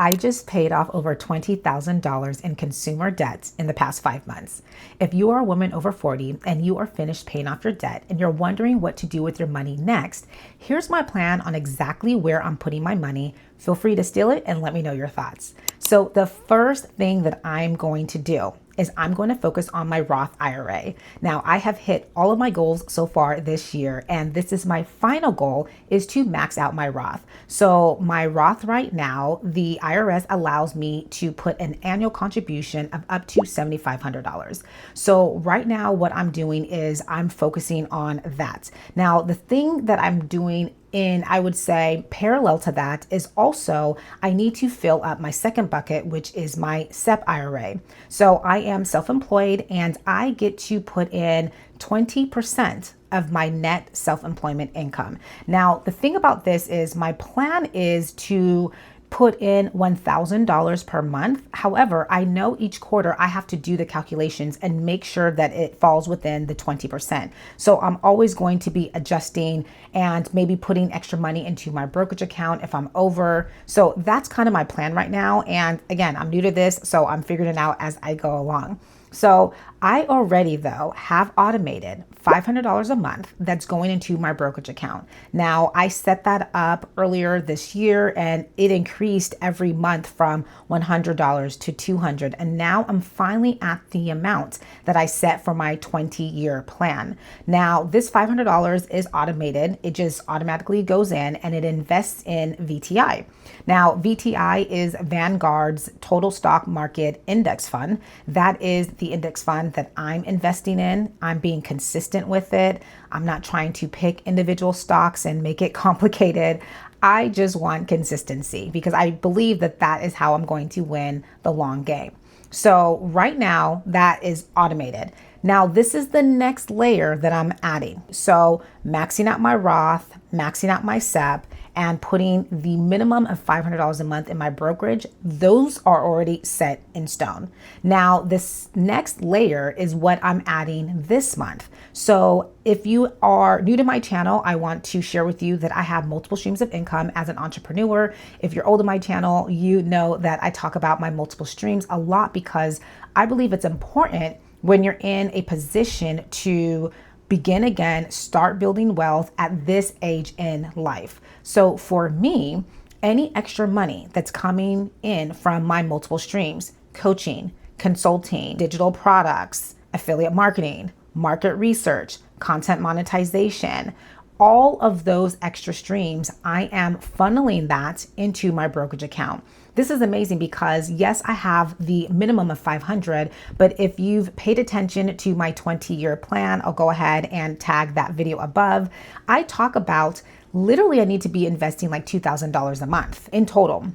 I just paid off over $20,000 in consumer debt in the past 5 months. If you are a woman over 40 and you are finished paying off your debt and you're wondering what to do with your money next, here's my plan on exactly where I'm putting my money. Feel free to steal it and let me know your thoughts. So the first thing that I'm going to do is I'm going to focus on my Roth IRA. Now, I have hit all of my goals so far this year, and this is my final goal, is to max out my Roth. So my Roth right now, the IRS allows me to put an annual contribution of up to $7,500. So right now what I'm doing is I'm focusing on that. Now, the thing that I'm doing I would say parallel to that is also I need to fill up my second bucket, which is my SEP IRA. So I am self-employed and I get to put in 20% of my net self-employment income. Now, the thing about this is my plan is to put in $1,000 per month. However, I know each quarter I have to do the calculations and make sure that it falls within the 20%. So I'm always going to be adjusting and maybe putting extra money into my brokerage account if I'm over. So that's kind of my plan right now. And again, I'm new to this, so I'm figuring it out as I go along. So I already, though, have automated $500 a month that's going into my brokerage account. Now, I set that up earlier this year and it increased every month from $100 to $200. And now I'm finally at the amount that I set for my 20-year plan. Now, this $500 is automated. It just automatically goes in and it invests in VTI. Now, VTI is Vanguard's Total Stock Market Index Fund. That is the index fund that I'm investing in. I'm being consistent with it. I'm not trying to pick individual stocks and make it complicated. I just want consistency because I believe that that is how I'm going to win the long game. So right now that is automated. Now this is the next layer that I'm adding. So maxing out my Roth, maxing out my SEP, and putting the minimum of $500 a month in my brokerage, those are already set in stone. Now, this next layer is what I'm adding this month. So if you are new to my channel, I want to share with you that I have multiple streams of income as an entrepreneur. If you're old to my channel, you know that I talk about my multiple streams a lot because I believe it's important when you're in a position to begin again, start building wealth at this age in life. So for me, any extra money that's coming in from my multiple streams, coaching, consulting, digital products, affiliate marketing, market research, content monetization, all of those extra streams, I am funneling that into my brokerage account. This is amazing because yes, I have the minimum of 500, but if you've paid attention to my 20-year plan, I'll go ahead and tag that video above. I talk about literally I need to be investing like $2,000 a month in total.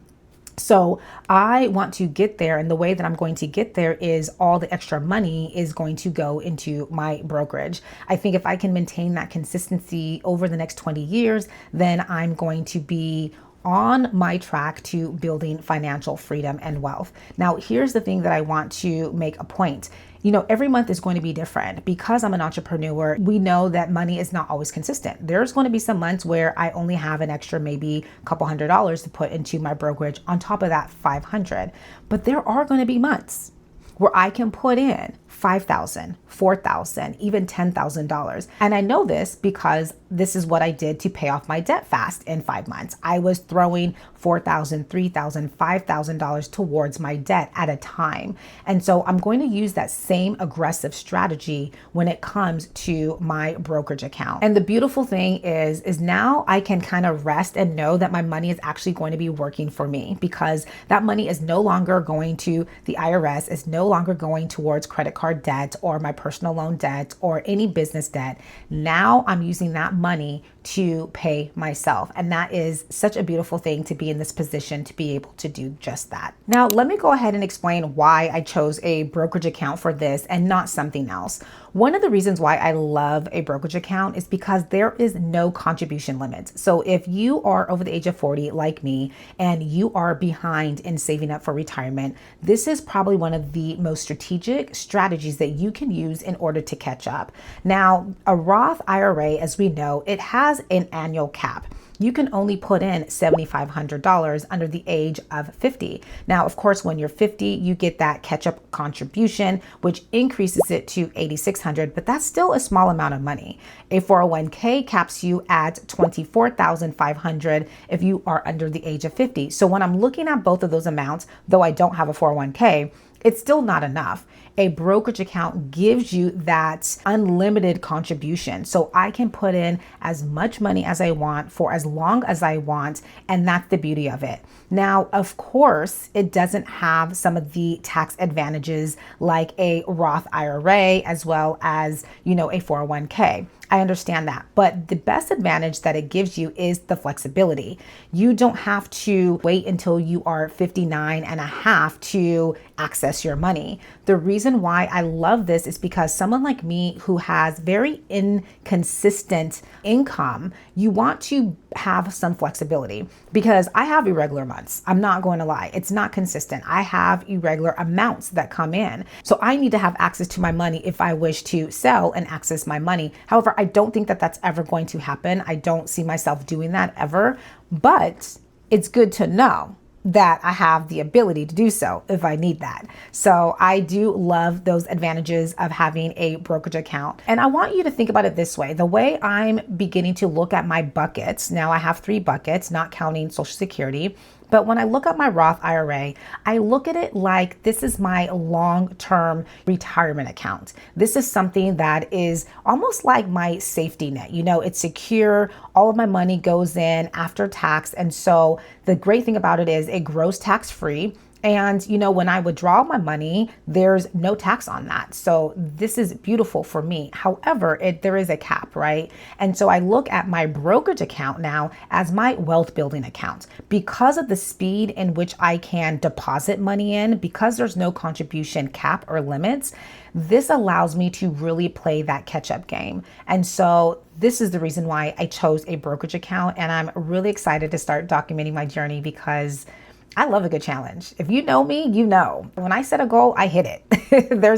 So I want to get there, and the way that I'm going to get there is all the extra money is going to go into my brokerage. I think if I can maintain that consistency over the next 20 years, then I'm going to be on my track to building financial freedom and wealth. Now, here's the thing that I want to make a point. You know, every month is going to be different. Because I'm an entrepreneur, we know that money is not always consistent. There's going to be some months where I only have an extra maybe a couple $100 to put into my brokerage on top of that 500. But there are going to be months where I can put in $5,000, $4,000, even $10,000. And I know this because this is what I did to pay off my debt fast in 5 months. I was throwing $4,000, $3,000, $5,000 towards my debt at a time. And so I'm going to use that same aggressive strategy when it comes to my brokerage account. And the beautiful thing is now I can kind of rest and know that my money is actually going to be working for me because that money is no longer going to the IRS, is no longer going towards credit card debt or my personal loan debt or any business debt. Now I'm using that money to pay myself. And that is such a beautiful thing to be in this position to be able to do just that. Now, let me go ahead and explain why I chose a brokerage account for this and not something else. One of the reasons why I love a brokerage account is because there is no contribution limits. So if you are over the age of 40 like me and you are behind in saving up for retirement, this is probably one of the most strategic strategies that you can use in order to catch up. Now, a Roth IRA, as we know, it has an annual cap. you can only put in $7,500 under the age of 50. Now, of course, when you're 50, you get that catch-up contribution, which increases it to $8,600, but that's still a small amount of money. A 401k caps you at $24,500 if you are under the age of 50. So when I'm looking at both of those amounts, though I don't have a 401k, it's still not enough. A brokerage account gives you that unlimited contribution. So I can put in as much money as I want for as long as I want. And that's the beauty of it. Now, of course, it doesn't have some of the tax advantages like a Roth IRA as well as, a 401k. I understand that. But the best advantage that it gives you is the flexibility. You don't have to wait until you are 59 and a half to access your money. The reason why I love this is because someone like me who has very inconsistent income, you want to have some flexibility because I have irregular months. I'm not going to lie. It's not consistent. I have irregular amounts that come in. So I need to have access to my money if I wish to sell and access my money. However, I don't think that that's ever going to happen. I don't see myself doing that ever, but it's good to know that I have the ability to do so if I need that. So I do love those advantages of having a brokerage account. And I want you to think about it this way. The way I'm beginning to look at my buckets, now I have 3 buckets, not counting Social Security. But when I look at my Roth IRA, I look at it like this is my long-term retirement account. This is something that is almost like my safety net. It's secure. All of my money goes in after tax. And so the great thing about it is it grows tax-free. And, when I withdraw my money, there's no tax on that. So this is beautiful for me. However, there is a cap, right? And so I look at my brokerage account now as my wealth building account because of the speed in which I can deposit money in, because there's no contribution cap or limits. This allows me to really play that catch-up game. And so this is the reason why I chose a brokerage account. And I'm really excited to start documenting my journey because I love a good challenge. If you know me, you know. When I set a goal, I hit it.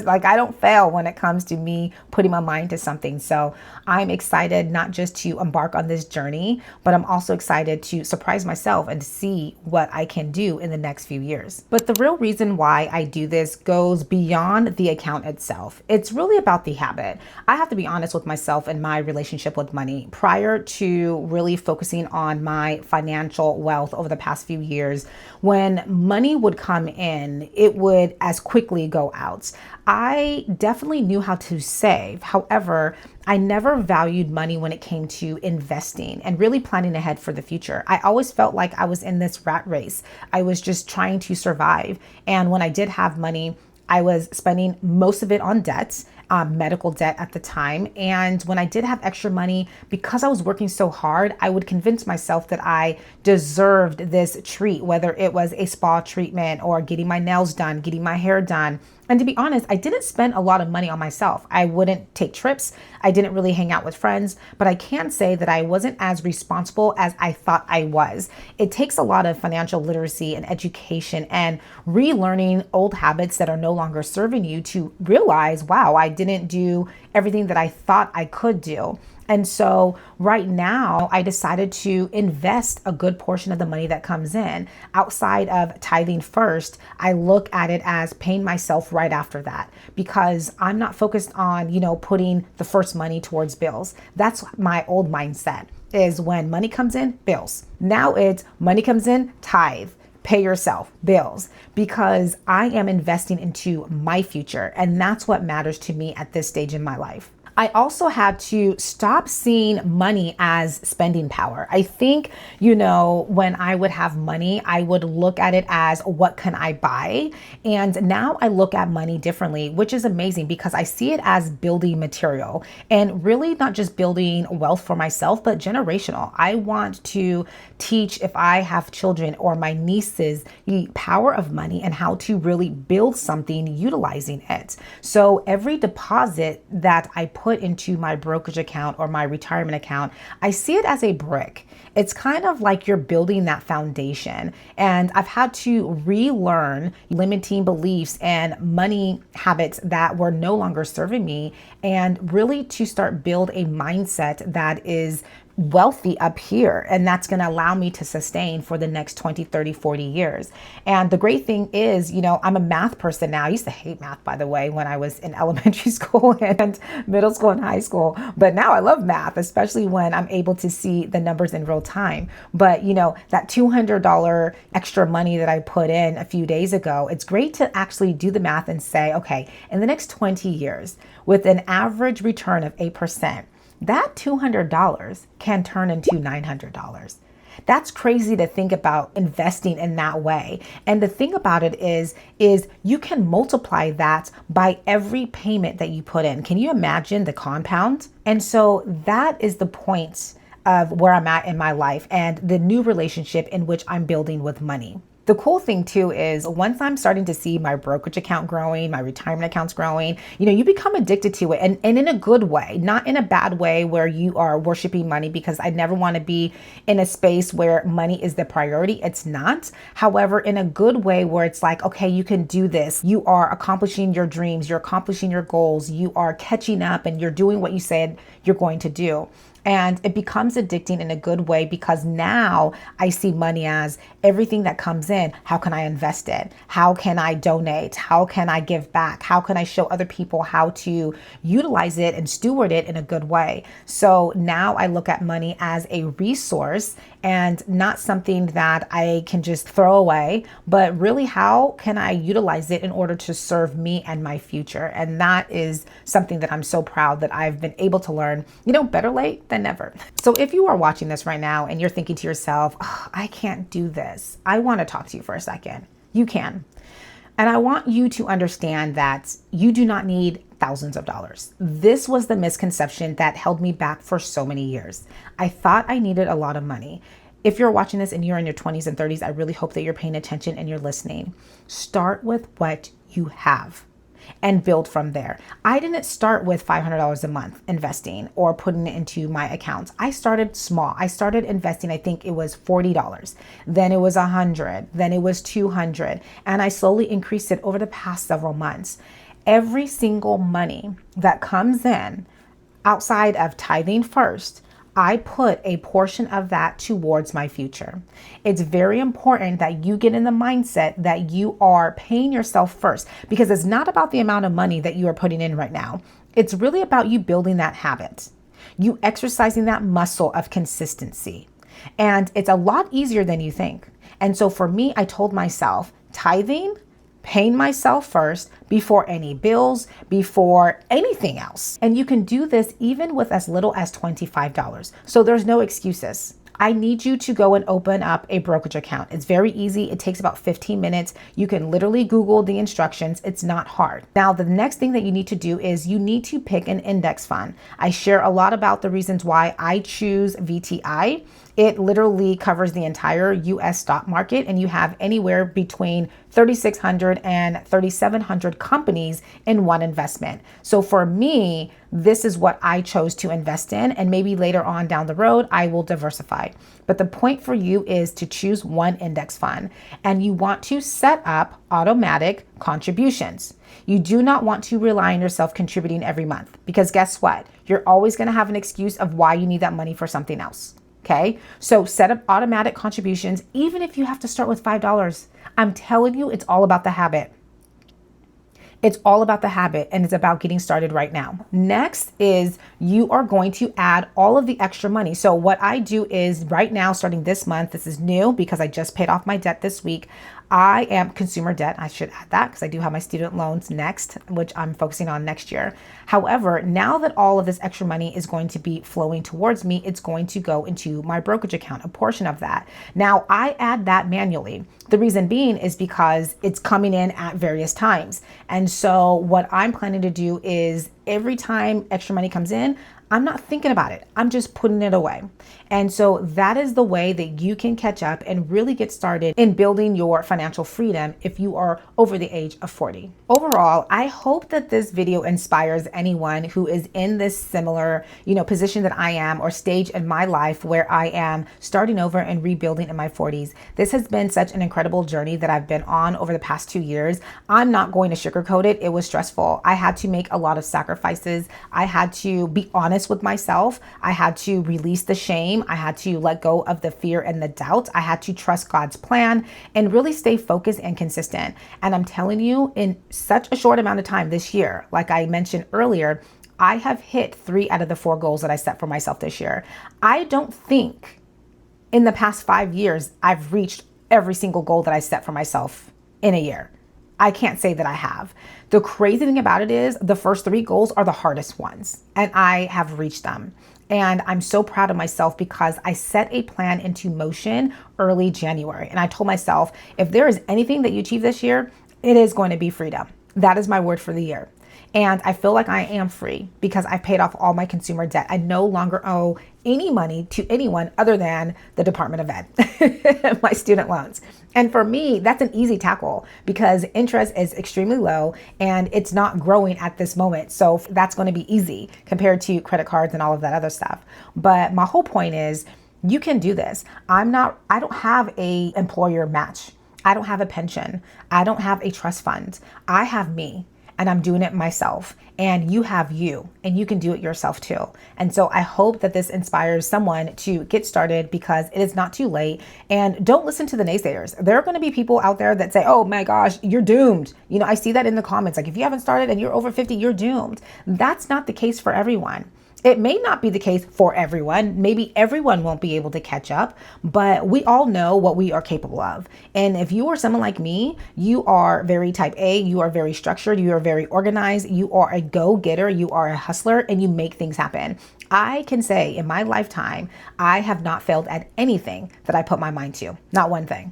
I don't fail when it comes to me putting my mind to something. So I'm excited not just to embark on this journey, but I'm also excited to surprise myself and see what I can do in the next few years. But the real reason why I do this goes beyond the account itself. It's really about the habit. I have to be honest with myself and my relationship with money. Prior to really focusing on my financial wealth over the past few years, when money would come in, it would as quickly go out. I definitely knew how to save. However, I never valued money when it came to investing and really planning ahead for the future. I always felt like I was in this rat race. I was just trying to survive. And when I did have money, I was spending most of it on debts, medical debt at the time. And when I did have extra money, because I was working so hard, I would convince myself that I deserved this treat, whether it was a spa treatment or getting my nails done, getting my hair done. And to be honest, I didn't spend a lot of money on myself. I wouldn't take trips. I didn't really hang out with friends, but I can say that I wasn't as responsible as I thought I was. It takes a lot of financial literacy and education and relearning old habits that are no longer serving you to realize, wow, I didn't do everything that I thought I could do. And so right now I decided to invest a good portion of the money that comes in. Outside of tithing first, I look at it as paying myself right after that because I'm not focused on, putting the first money towards bills. That's my old mindset is when money comes in, bills. Now it's money comes in, tithe. Pay yourself, bills, because I am investing into my future. And that's what matters to me at this stage in my life. I also had to stop seeing money as spending power. I think, when I would have money, I would look at it as what can I buy? And now I look at money differently, which is amazing because I see it as building material and really not just building wealth for myself, but generational. I want to teach, if I have children or my nieces, the power of money and how to really build something utilizing it. So every deposit that I put into my brokerage account or my retirement account, I see it as a brick. It's kind of like you're building that foundation. And I've had to relearn limiting beliefs and money habits that were no longer serving me and really to start build a mindset that is wealthy up here, and that's going to allow me to sustain for the next 20, 30, 40 years. And the great thing is, I'm a math person now. I used to hate math, by the way, when I was in elementary school and middle school and high school, but now I love math, especially when I'm able to see the numbers in real time. But that $200 extra money that I put in a few days ago, it's great to actually do the math and say, okay, in the next 20 years, with an average return of 8%, that $200 can turn into $900. That's crazy to think about investing in that way. And the thing about it is you can multiply that by every payment that you put in. Can you imagine the compound? And so that is the point of where I'm at in my life and the new relationship in which I'm building with money. The cool thing too is once I'm starting to see my brokerage account growing, my retirement accounts growing, you become addicted to it, and in a good way, not in a bad way where you are worshiping money, because I never want to be in a space where money is the priority. It's not. However, in a good way where it's like, okay, you can do this. You are accomplishing your dreams. You're accomplishing your goals. You are catching up and you're doing what you said you're going to do. And it becomes addicting in a good way, because now I see money as everything that comes in. How can I invest it? How can I donate? How can I give back? How can I show other people how to utilize it and steward it in a good way? So now I look at money as a resource and not something that I can just throw away, but really how can I utilize it in order to serve me and my future? And that is something that I'm so proud that I've been able to learn, better late than never. So if you are watching this right now and you're thinking to yourself, I can't do this, I want to talk to you for a second. You can. And I want you to understand that you do not need thousands of dollars. This was the misconception that held me back for so many years. I thought I needed a lot of money. If you're watching this and you're in your 20s and 30s, I really hope that you're paying attention and you're listening. Start with what you have and build from there. I didn't start with $500 a month investing or putting it into my accounts. I started small. I started investing, I think it was $40. Then it was $100. Then it was $200. And I slowly increased it over the past several months. Every single money that comes in outside of tithing first, I put a portion of that towards my future. It's very important that you get in the mindset that you are paying yourself first, because it's not about the amount of money that you are putting in right now. It's really about you building that habit, you exercising that muscle of consistency. And it's a lot easier than you think. And so for me, I told myself, tithing, paying myself first before any bills, before anything else. And you can do this even with as little as $25. So there's no excuses. I need you to go and open up a brokerage account. It's very easy. It takes about 15 minutes. You can literally Google the instructions. It's not hard. Now, the next thing that you need to do is you need to pick an index fund. I share a lot about the reasons why I choose VTI. It literally covers the entire US stock market, and you have anywhere between 3,600 and 3,700 companies in one investment. So for me, this is what I chose to invest in, and maybe later on down the road, I will diversify. But the point for you is to choose one index fund, and you want to set up automatic contributions. You do not want to rely on yourself contributing every month, because guess what? You're always going to have an excuse of why you need that money for something else. Okay, so set up automatic contributions, even if you have to start with $5. I'm telling you, it's all about the habit. It's all about the habit, and it's about getting started right now. Next is you are going to add all of the extra money. So what I do is right now, starting this month, this is new because I just paid off my debt this week. I am consumer debt. I should add that because I do have my student loans next, which I'm focusing on next year. However, now that all of this extra money is going to be flowing towards me, it's going to go into my brokerage account, a portion of that. Now I add that manually. The reason being is because it's coming in at various times. And so what I'm planning to do is every time extra money comes in, I'm not thinking about it. I'm just putting it away. And so that is the way that you can catch up and really get started in building your financial freedom if you are over the age of 40. Overall, I hope that this video inspires anyone who is in this similar, position that I am, or stage in my life where I am starting over and rebuilding in my 40s. This has been such an incredible journey that I've been on over the past 2 years. I'm not going to sugarcoat it. It was stressful. I had to make a lot of sacrifices. I had to be honest honest with myself. I had to release the shame. I had to let go of the fear and the doubt. I had to trust God's plan and really stay focused and consistent. And I'm telling you, in such a short amount of time this year, like I mentioned earlier, I have hit 3 out of the 4 goals that I set for myself this year. I don't think in the past 5 years, I've reached every single goal that I set for myself in a year. I can't say that I have. The crazy thing about it is the first 3 goals are the hardest ones, and I have reached them. And I'm so proud of myself because I set a plan into motion early January. And I told myself, if there is anything that you achieve this year, it is going to be freedom. That is my word for the year. And I feel like I am free because I've paid off all my consumer debt. I no longer owe any money to anyone other than the Department of Ed, my student loans. And for me, that's an easy tackle because interest is extremely low and it's not growing at this moment. So that's going to be easy compared to credit cards and all of that other stuff. But my whole point is you can do this. I don't have a employer match. I don't have a pension. I don't have a trust fund. I have me. And I'm doing it myself, and you have you, and you can do it yourself too. And so I hope that this inspires someone to get started because it is not too late. And don't listen to the naysayers. There are going to be people out there that say, oh my gosh, you're doomed. You know, I see that in the comments. Like if you haven't started and you're over 50, you're doomed. That's not the case for everyone. It may not be the case for everyone. Maybe everyone won't be able to catch up, but we all know what we are capable of. And if you are someone like me, you are very type A, you are very structured, you are very organized, you are a go-getter, you are a hustler, and you make things happen. I can say in my lifetime, I have not failed at anything that I put my mind to. Not one thing.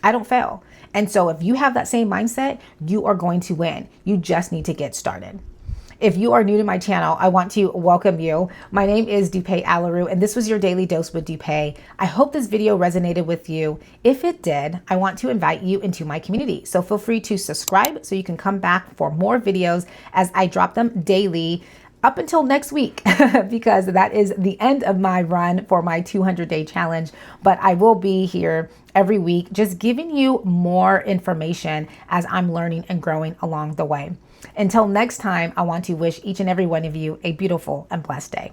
I don't fail. And so if you have that same mindset, you are going to win. You just need to get started. If you are new to my channel, I want to welcome you. My name is Dupe Alaru, and this was your Daily Dose with Dupe. I hope this video resonated with you. If it did, I want to invite you into my community. So feel free to subscribe so you can come back for more videos as I drop them daily up until next week, because that is the end of my run for my 200-day challenge. But I will be here every week, just giving you more information as I'm learning and growing along the way. Until next time, I want to wish each and every one of you a beautiful and blessed day.